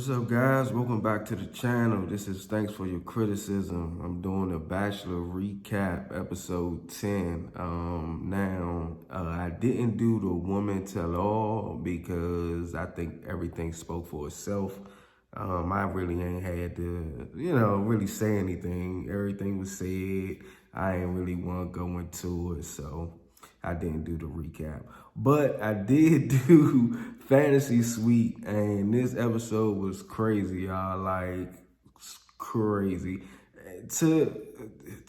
What's up, guys? Welcome back to the channel. This is Thanks for Your Criticism. I'm doing a Bachelor recap, episode 10. I didn't do the woman tell all because I think everything spoke for itself. I really ain't had to, really say anything. Everything was said. I ain't really want to go into it, so I didn't do the recap. But I did do Fantasy Suite, and this episode was crazy, y'all. Like, crazy. To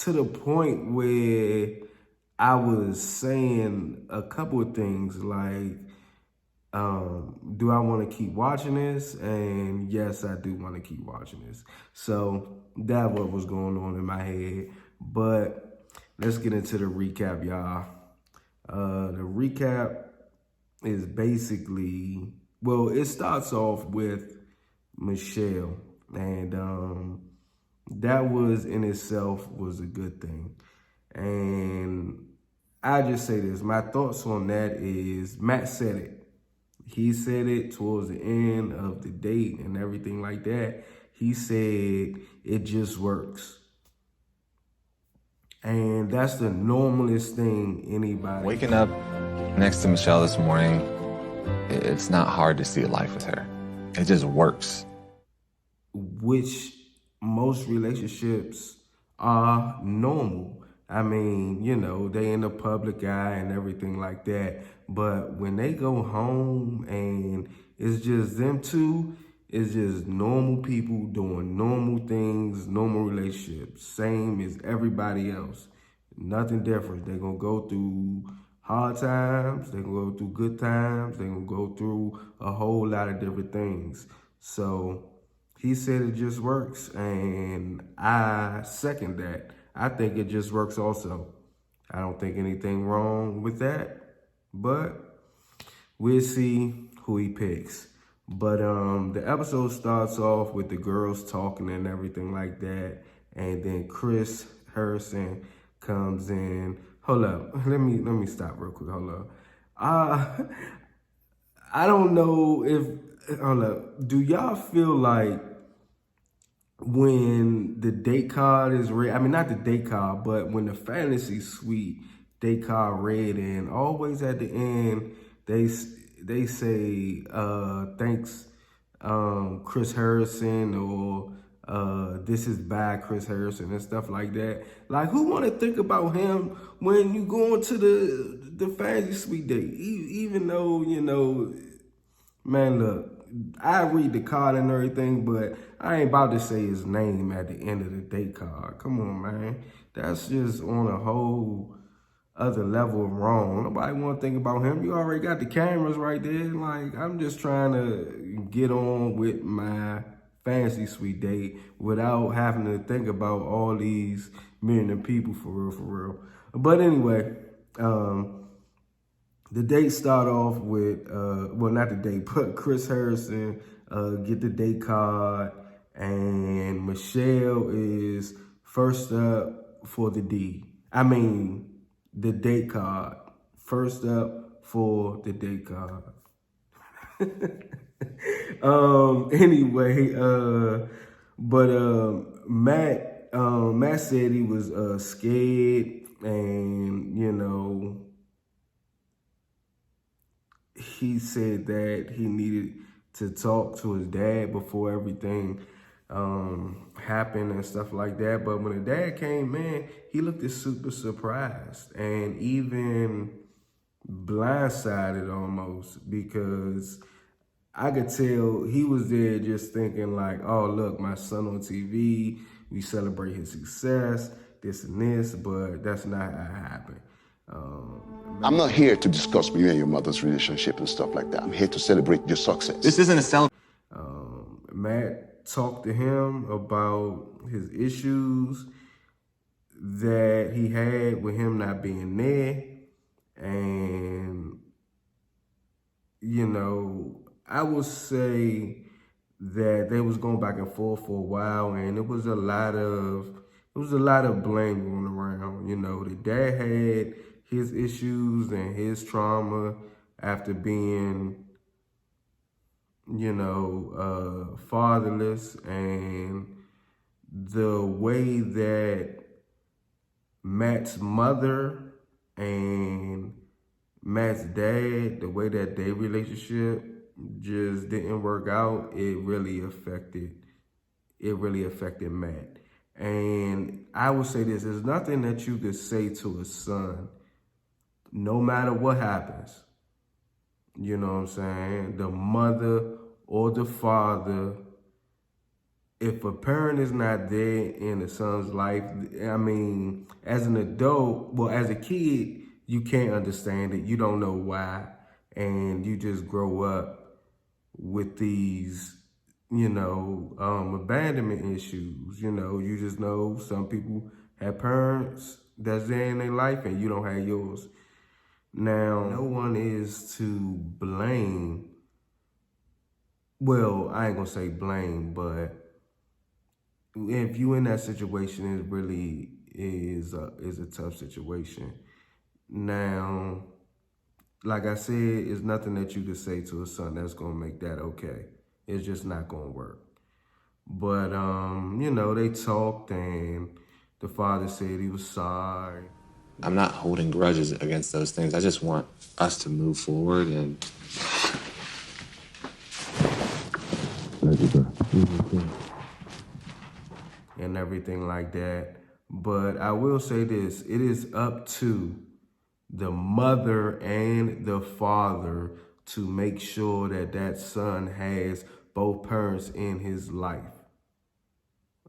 the point where I was saying a couple of things like, do I want to keep watching this? And yes, I do want to keep watching this. So that what was going on in my head. But let's get into the recap, y'all. The recap is basically, well, it starts off with Michelle, and that was in itself was a good thing. And I just say this, my thoughts on that is Matt said it. He said it towards the end of the date and everything like that. He said it just works. And that's the normalest thing anybody. Waking up next to Michelle this morning, it's not hard to see life with her. It just works. Which most relationships are normal. I mean, they in the public eye and everything like that. But when they go home and it's just them two, it's just normal people doing normal things, normal relationships, same as everybody else. Nothing different. They're going to go through hard times, they're going to go through good times, they're going to go through a whole lot of different things. So he said it just works, and I second that. I think it just works also. I don't think anything wrong with that, but we'll see who he picks. But the episode starts off with the girls talking and everything like that, and then Chris Harrison comes in. Hold up, let me stop real quick. Hold up. I don't know if, hold up. Do y'all feel like when the date card is read, I mean, not the date card, but when the Fantasy Suite date card read, and always at the end, they say, thanks, Chris Harrison, or this is by Chris Harrison and stuff like that. Like, who want to think about him when you go into the Fantasy Suite date? Even though, man, look, I read the card and everything, but I ain't about to say his name at the end of the date card. Come on, man. That's just on a whole other level of wrong. Nobody want to think about him. You already got the cameras right there. Like, I'm just trying to get on with my Fantasy Suite date without having to think about all these million of people for real. But anyway, the date start off with, well, not the date, but Chris Harrison get the date card, and Michelle is first up for the D. I mean, the date card. First up for the date card. Anyway, Matt said he was scared, and he said that he needed to talk to his dad before everything happened and stuff like that. But when the dad came in, he looked super surprised and even blindsided almost, because I could tell he was there just thinking like, oh, look, my son on TV, we celebrate his success, this and this, but that's not how it happened. I'm not here to discuss you and your mother's relationship and stuff like that. I'm here to celebrate your success. This isn't a celebration. Matt talked to him about his issues that he had with him not being there. And, I would say that they was going back and forth for a while, and it was a lot of blame going around. The dad had his issues and his trauma after being fatherless, and the way that Matt's mother and Matt's dad, the way that their relationship just didn't work out, it really affected Matt. And I would say this, there's nothing that you could say to a son, no matter what happens. You know what I'm saying? The mother or the father, if a parent is not there in the son's life, I mean, as an adult, well, as a kid, you can't understand it. You don't know why. And you just grow up with these, abandonment issues. You just know some people have parents that's there in their life and you don't have yours. Now, no one is to blame. Well, I ain't gonna say blame, but if you in that situation, it really is a tough situation. Now, like I said, it's nothing that you could say to a son that's gonna make that okay. It's just not gonna work. But they talked, and the father said he was sorry. I'm not holding grudges against those things. I just want us to move forward and and everything like that. But I will say this, it is up to the mother and the father to make sure that that son has both parents in his life.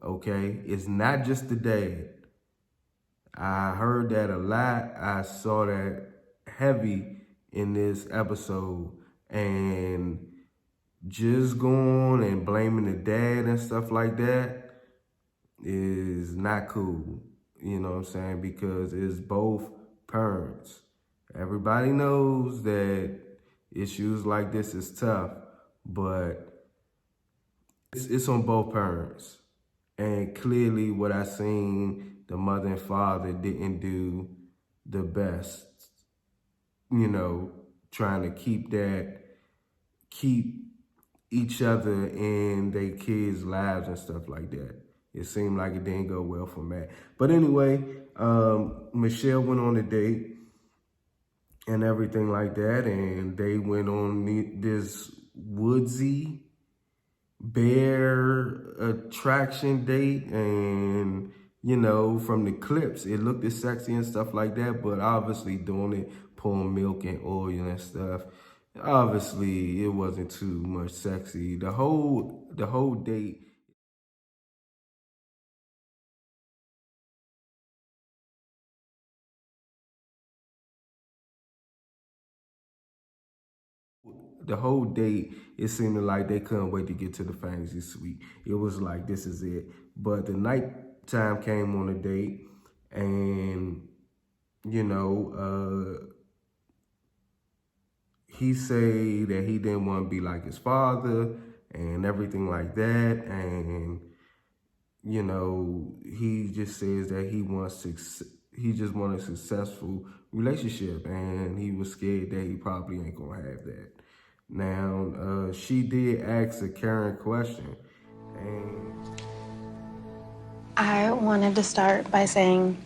Okay? It's not just the dad. I heard that a lot. I saw that heavy in this episode. And just going and blaming the dad and stuff like that is not cool. You know what I'm saying? Because it's both parents. Everybody knows that issues like this is tough, but it's on both parents. And clearly what I seen, the mother and father didn't do the best, trying to keep each other in their kids' lives and stuff like that. It seemed like it didn't go well for Matt. But anyway, Michelle went on a date and everything like that, and they went on this woodsy bear attraction date, and from the clips it looked as sexy and stuff like that, but obviously doing it pouring milk and oil and stuff, obviously it wasn't too much sexy. The whole date, it seemed like they couldn't wait to get to the fantasy suite. It was like, this is it. But the night time came on a date, and he say that he didn't want to be like his father and everything like that. And, he just says that he just wants a successful relationship, and he was scared that he probably ain't gonna have that. Now, she did ask a Karen question, and I wanted to start by saying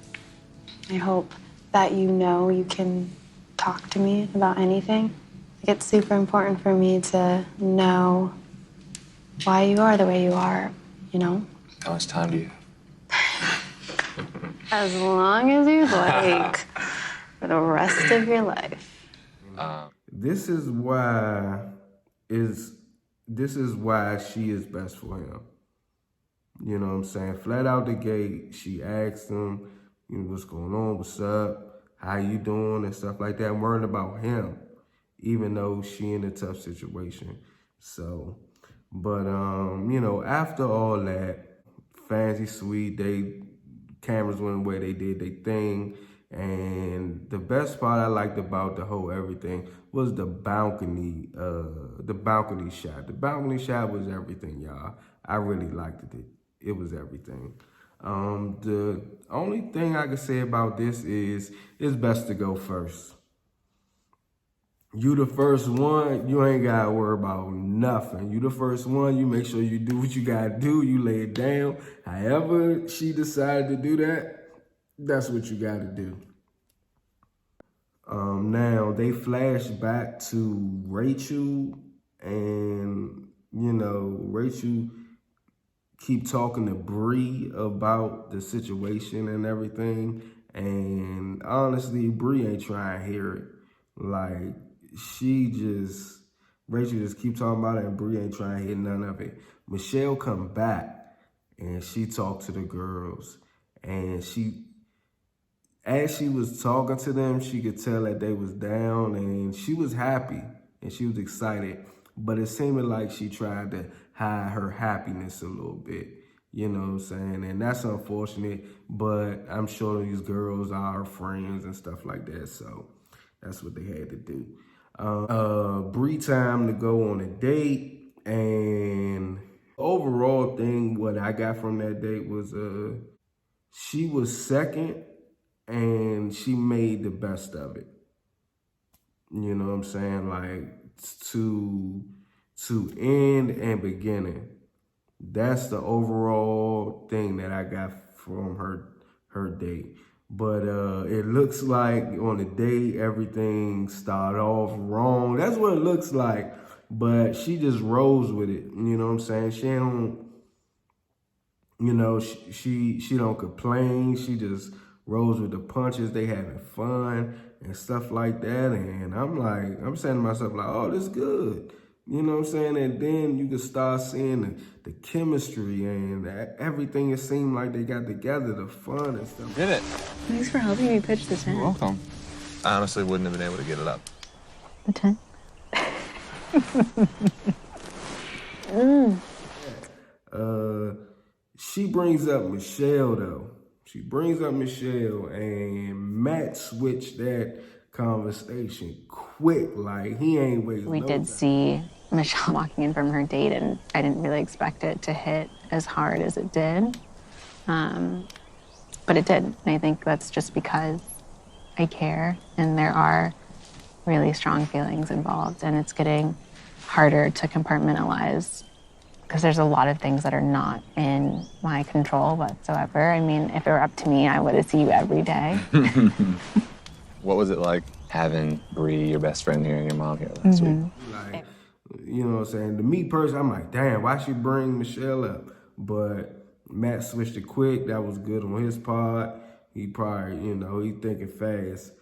I hope that you know you can talk to me about anything. It's super important for me to know why you are the way you are, how much time do you have? As long as you'd like, for the rest of your life. this is why is this is why she is best for him. You know what I'm saying? Flat out the gate, she asked him, what's going on, what's up, how you doing, and stuff like that. I'm worried about him, even though she in a tough situation. So, but after all that, fancy suite, cameras went away, they did their thing. And the best part I liked about the whole everything was the balcony shot. The balcony shot was everything, y'all. I really liked it. It was everything. The only thing I could say about this is it's best to go first. You the first one, you ain't gotta worry about nothing. You the first one, you make sure you do what you gotta do, you lay it down. However she decided to do that, that's what you gotta do. Now they flash back to Rachel, and Rachel keep talking to Bree about the situation and everything. And honestly, Bree ain't trying to hear it. Like, Rachel just keep talking about it, and Bree ain't trying to hear none of it. Michelle come back, and she talked to the girls, and as she was talking to them, she could tell that they was down, and she was happy and she was excited. But it seemed like she tried to hide her happiness a little bit. You know what I'm saying? And that's unfortunate, but I'm sure these girls are her friends and stuff like that. So that's what they had to do. Bree time to go on a date, and overall thing, what I got from that date was she was second and she made the best of it. You know what I'm saying? Like, to end and beginning. That's the overall thing that I got from her date. But it looks like on the date everything started off wrong. That's what it looks like. But she just rolls with it. You know what I'm saying? She don't she don't complain. She just rolls with the punches. They having fun and stuff like that. And I'm saying to myself, like, oh, this good. You know what I'm saying? And then you can start seeing the chemistry and everything. It seemed like they got together, the fun and stuff. Did it. Thanks for helping me pitch the tent. You're welcome. I honestly wouldn't have been able to get it up. The tent? She brings up Michelle, though. She brings up Michelle, and Matt switched that conversation quick. Like, he ain't wasting We no did time. see Michelle walking in from her date, and I didn't really expect it to hit as hard as it did. But it did. And I think that's just because I care, and there are really strong feelings involved, and it's getting harder to compartmentalize because there's a lot of things that are not in my control whatsoever. I mean, if it were up to me, I would see you every day. What was it like having Bree, your best friend, here and your mom here last week? Like, you know what I'm saying? To me personally, I'm like, damn, why she bring Michelle up? But Matt switched it quick. That was good on his part. He probably, he thinking fast.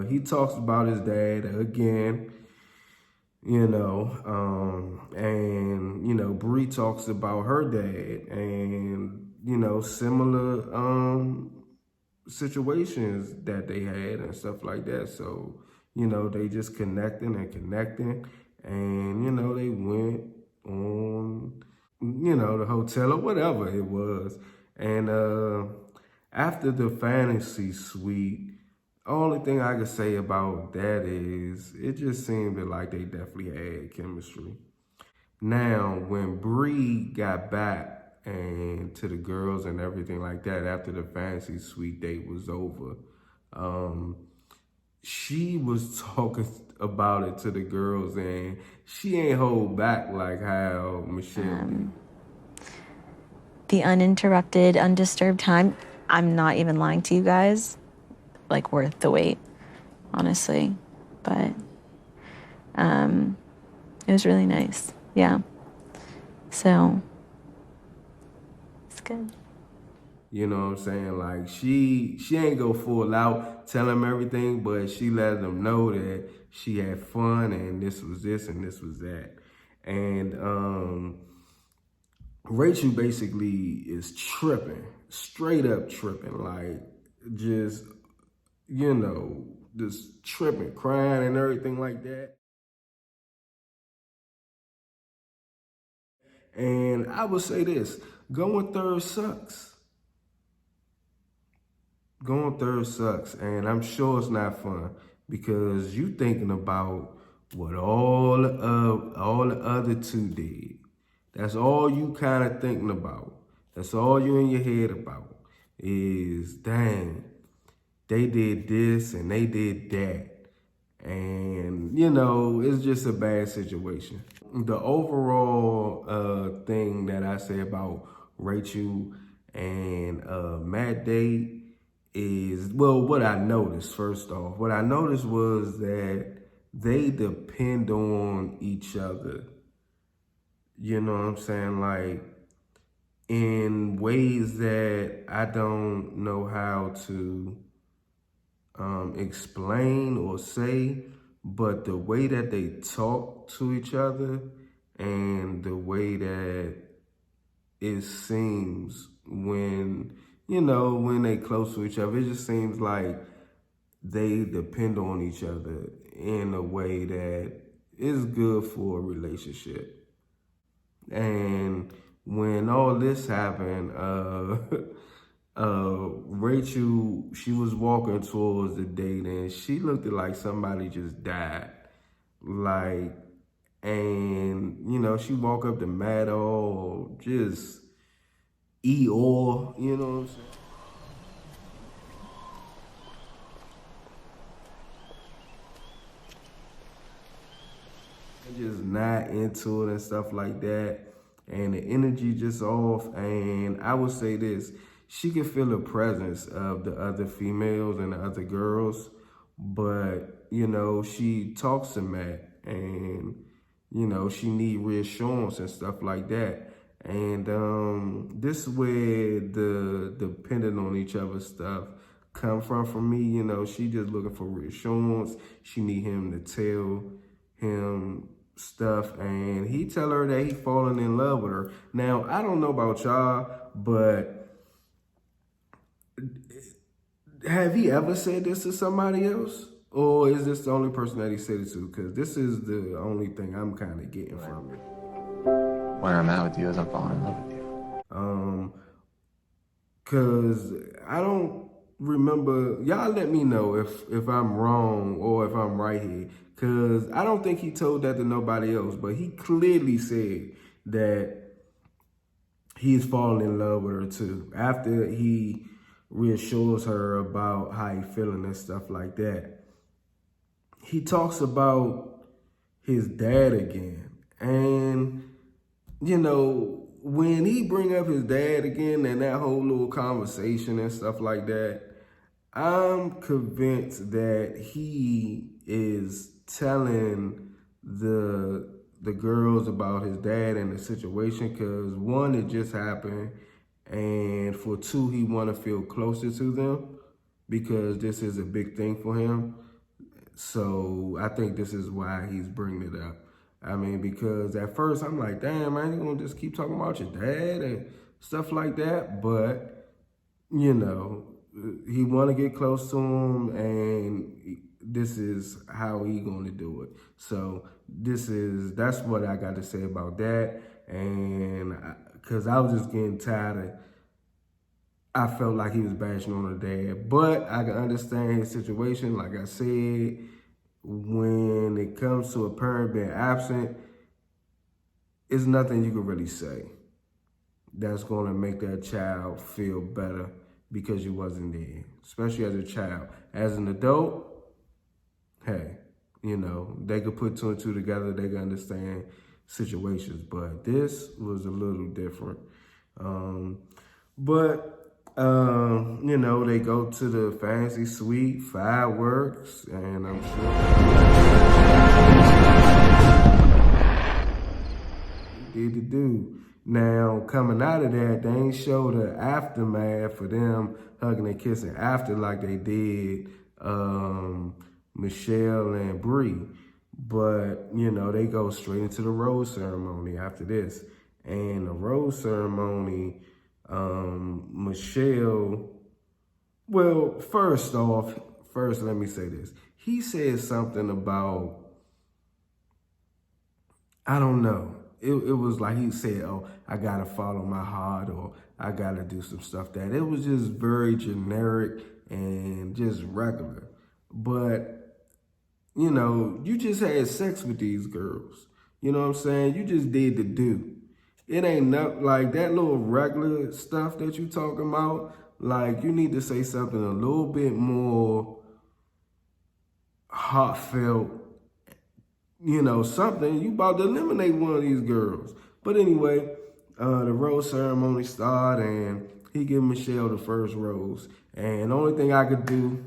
He talks about his dad again, and Bree talks about her dad, and similar situations that they had and stuff like that. So they just connecting, and they went on the hotel or whatever it was. And after the fantasy suite, only thing I could say about that is it just seemed like they definitely had chemistry. Now, when Bree got back and to the girls and everything like that after the fantasy suite date was over, she was talking about it to the girls, and she ain't hold back like how Michelle did. The uninterrupted, undisturbed time, I'm not even lying to you guys, like worth the wait, honestly. But it was really nice. Yeah. So it's good. You know what I'm saying? Like, she ain't go full out, tell him everything, but she let them know that she had fun and this was this and this was that. And Rachel basically is tripping, straight up tripping, like just, just tripping, crying and everything like that. And I would say this, going third sucks. Going third sucks, and I'm sure it's not fun because you thinking about what all the other two did. That's all you kind of thinking about. That's all you in your head about is, dang, they did this and they did that. And, you know, it's just a bad situation. The overall thing that I say about Rachel and Matt date is, well, what I noticed, first off, what I noticed was that they depend on each other. You know what I'm saying? Like, in ways that I don't know how to explain or say, but the way that they talk to each other and the way that it seems when, you know, when they close to each other, it just seems like they depend on each other in a way that is good for a relationship. And when all this happened, Rachel, she was walking towards the date and she looked like somebody just died. Like, and, you know, she walked up to Matt all just Eeyore, you know what I'm saying? Just not into it and stuff like that. And the energy just off. And I would say this, she can feel the presence of the other females and the other girls, but, you know, she talks to Matt and, you know, she need reassurance and stuff like that. And this is where the depending on each other stuff come from for me. You know, she just looking for reassurance. She need him to tell him stuff, and he tell her that he falling in love with her. Now, I don't know about y'all, but have he ever said this to somebody else? Or is this the only person that he said it to? Because this is the only thing I'm kind of getting from it. Where I'm at with you is I'm falling in love with you. Cause I don't remember. Y'all let me know if I'm wrong or if I'm right here. Cause I don't think he told that to nobody else, but he clearly said that he's falling in love with her too. After he reassures her about how he feeling and stuff like that. He talks about his dad again. And, you know, when he bring up his dad again and that whole little conversation and stuff like that, I'm convinced that he is telling the girls about his dad and the situation, because one, it just happened, and for two, he want to feel closer to them because this is a big thing for him. So I think this is why he's bringing it up. I mean, because at first I'm like, damn, man, you gonna just keep talking about your dad and stuff like that? But, you know, he want to get close to him, and this is how he gonna do it. So that's what I got to say about that. And because I was just getting tired of, I felt like he was bashing on her dad, but I can understand his situation. Like I said, when it comes to a parent being absent, it's nothing you can really say that's going to make that child feel better because you wasn't there, especially as a child. As an adult, hey, you know, they could put two and two together, they can understand situations, but this was a little different. You know, they go to the fancy suite, fireworks, and I'm sure he did the do. Now, coming out of that, they ain't show the aftermath for them hugging and kissing after like they did Michelle and Bree. But, you know, they go straight into the rose ceremony after this. And the rose ceremony, Michelle, well, first let me say this. He said something about, I don't know. It was like he said, oh, I got to follow my heart, or I got to do some stuff that. It was just very generic and just regular. But, you know, you just had sex with these girls. You know what I'm saying? You just did the do. It ain't not like that little regular stuff that you talking about. Like, you need to say something a little bit more heartfelt, you know, something. You about to eliminate one of these girls. But anyway, the rose ceremony started, and he gave Michelle the first rose. And the only thing I could do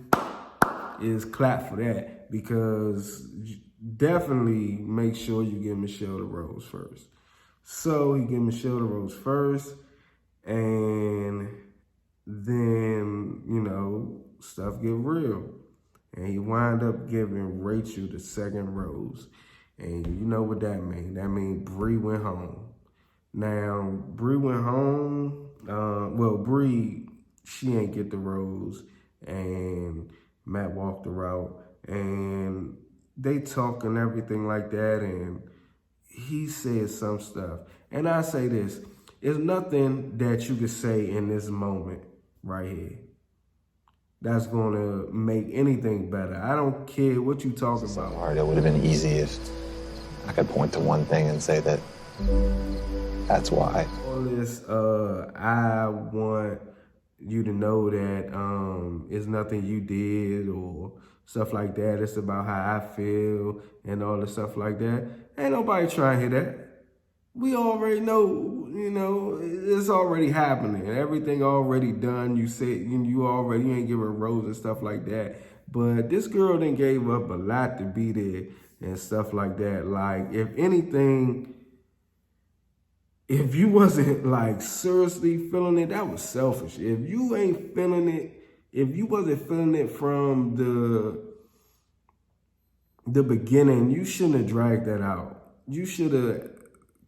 is clap for that, because definitely make sure you give Michelle the rose first. So he gave Michelle the rose first, and then, you know, stuff get real. And he wound up giving Rachel the second rose. And you know what that means. That means Bree went home. Now, Bree went home. Well, Bree, she ain't get the rose. And Matt walked her out. And they talk and everything like that. And he said some stuff. And I say this. There's nothing that you could say in this moment right here that's going to make anything better. I don't care what you talking So about. hard. It would have been easy if I could point to one thing and say that that's why. All this, I want you to know that it's nothing you did or stuff like that. It's about how I feel and all the stuff like that. Ain't nobody trying to hear that. We already know, you know, it's already happening. Everything already done. You said you ain't give her a rose and stuff like that. But this girl done gave up a lot to be there and stuff like that. Like, if anything, if you wasn't like seriously feeling it, that was selfish. If you ain't feeling it, if you wasn't feeling it from the beginning, you shouldn't have dragged that out. You should have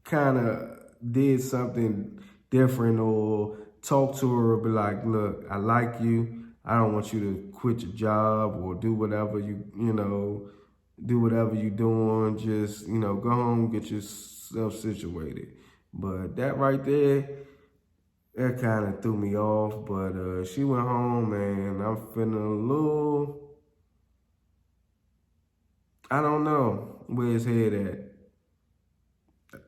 kind of did something different, or talk to her or be like, look, I like you. I don't want you to quit your job or do whatever do whatever you're doing. Just, go home, get yourself situated. But that right there, that kind of threw me off. But she went home, and I'm feeling a little, I don't know where his head at.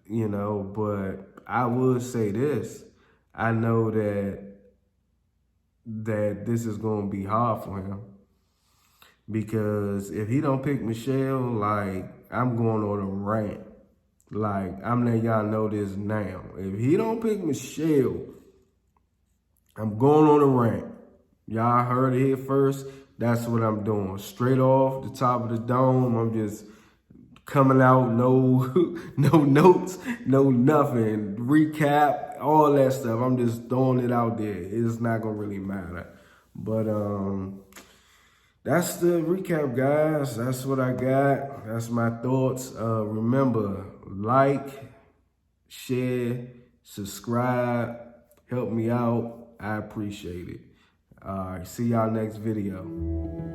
But I would say this. I know that this is going to be hard for him, because if he don't pick Michelle, like, I'm going on a rant. Like, I'm letting y'all know this now. If he don't pick Michelle, I'm going on a rant. Y'all heard it here first. That's what I'm doing. Straight off the top of the dome, I'm just coming out, no notes, no nothing, recap, all that stuff. I'm just throwing it out there. It's not gonna really matter. But that's the recap, guys. That's what I got. That's my thoughts. Remember, like, share, subscribe, help me out. I appreciate it. All right, see y'all next video.